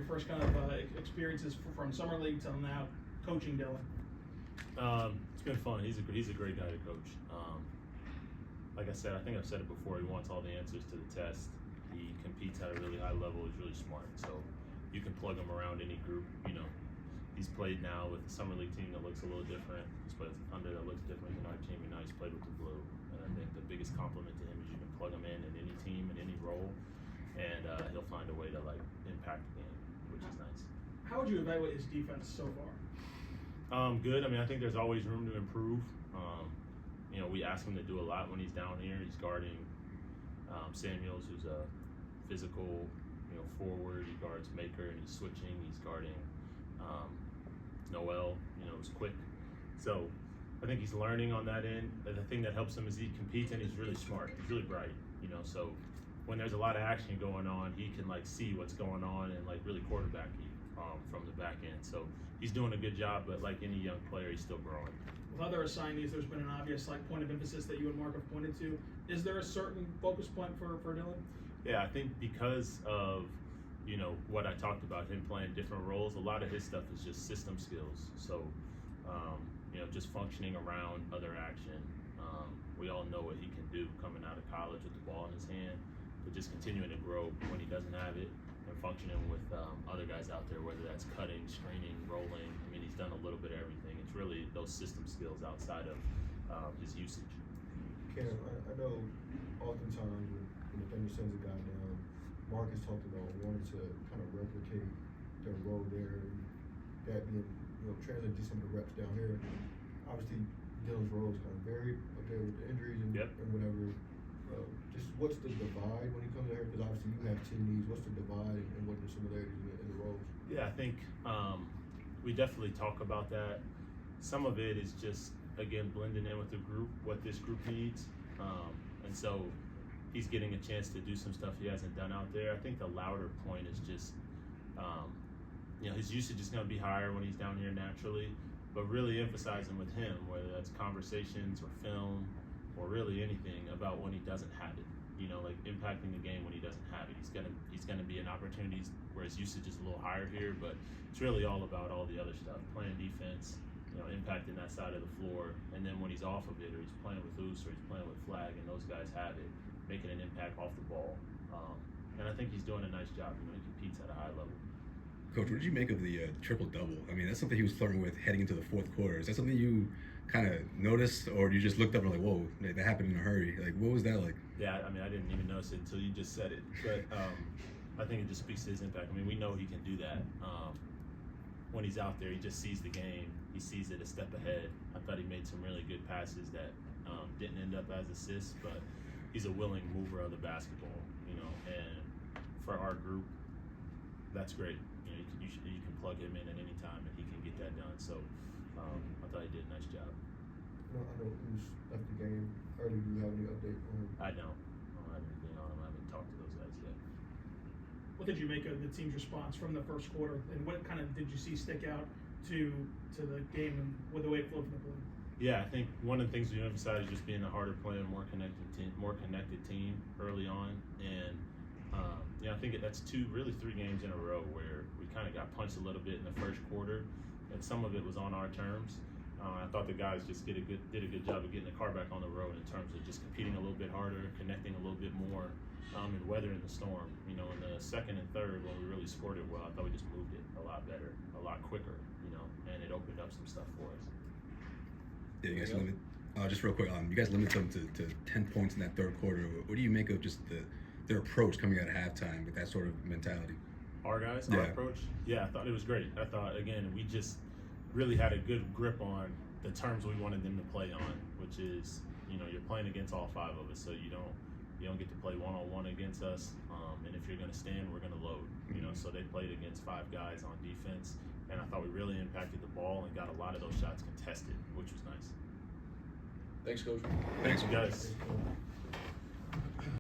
first kind of experiences from summer league till now coaching Dillon? It's been fun. He's a great guy to coach. Like I said, I think I've said it before. He wants all the answers to the test. He competes at a really high level. He's really smart. So you can plug him around any group. He's played now with the summer league team that looks a little different. He's played with the Thunder that looks different than our team, and now he's played with the Blue. And I think the biggest compliment to him is you can plug him in any team, in any role, and he'll find a way to impact the game, which is nice. How would you evaluate his defense so far? Good. I think there's always room to improve. We ask him to do a lot when he's down here. He's guarding Samuels, who's a physical, forward. He guards Maker, and he's switching. He's guarding Noel, who's quick. So I think he's learning on that end. The thing that helps him is he competes, and he's really smart. He's really bright, So when there's a lot of action going on, he can see what's going on and really quarterback you from the back end. So he's doing a good job, but like any young player, he's still growing. With other assignees, there's been an obvious point of emphasis that you and Mark have pointed to. Is there a certain focus point for Dillon? Yeah, I think because of what I talked about, him playing different roles, a lot of his stuff is just system skills. So just functioning around other action. We all know what he can do coming out of college with the ball in his hand, but just continuing to grow when he doesn't have it and functioning with other guys out there, whether that's cutting, screening, rolling. He's done a little bit of everything. It's really those system skills outside of his usage. Cam, I know oftentimes when the Thunder sends a guy down, Mark has talked about wanting to kind of replicate their role there, and that being translated to some of the reps down here. Obviously, Dillon's role is kind of varied up there with the injuries and whatever. Just what's the divide when he comes out here? Because obviously you have team needs. What's the divide and what are the similarities in the roles? Yeah, I think we definitely talk about that. Some of it is just, again, blending in with the group, what this group needs. And so he's getting a chance to do some stuff he hasn't done out there. I think the louder point is just, his usage is going to be higher when he's down here naturally, but really emphasizing with him, whether that's conversations or film or really anything about when he doesn't have it, impacting the game when he doesn't have it. He's gonna be an opportunity where his usage is a little higher here, but it's really all about all the other stuff, playing defense, impacting that side of the floor, and then when he's off of it, or he's playing with loose, or he's playing with flag, and those guys have it, making an impact off the ball. And I think he's doing a nice job. He competes at a high level. Coach, what did you make of the triple-double? That's something he was flirting with heading into the fourth quarter. Is that something you kind of noticed, or you just looked up and were like, whoa, that happened in a hurry? What was that like? Yeah, I didn't even notice it until you just said it. But I think it just speaks to his impact. We know he can do that. When he's out there, he just sees the game. He sees it a step ahead. I thought he made some really good passes that didn't end up as assists, but he's a willing mover of the basketball, and for our group, that's great. You can plug him in at any time and he can get that done. So I thought he did a nice job. I know who's left the game early. Do you have any update on him? I don't have anything on him. I haven't talked to those guys yet. What did you make of the team's response from the first quarter, and what kind of did you see stick out to the game and with the way it flowed from the play? Yeah, I think one of the things we emphasize is just being a harder playing, more connected team early on, and I think that's 3 games in a row where we kind of got punched a little bit in the first quarter, and some of it was on our terms. I thought the guys just did a good job of getting the car back on the road in terms of just competing a little bit harder, connecting a little bit more, and weathering the storm. In the second and third, when we really scored it well, I thought we just moved it a lot better, a lot quicker, and it opened up some stuff for us. Yeah, you guys limit. Just real quick, you guys limited them to 10 points in that third quarter. What do you make of just their approach coming out of halftime with that sort of mentality? Our guys, our approach? Yeah, I thought it was great. I thought, again, we just really had a good grip on the terms we wanted them to play on, which is, you're playing against all 5 of us, so you don't get to play one-on-one against us. And if you're going to stand, we're going to load. So they played against 5 guys on defense, and I thought we really impacted the ball and got a lot of those shots contested, which was nice. Thanks, Coach. Thanks, you guys.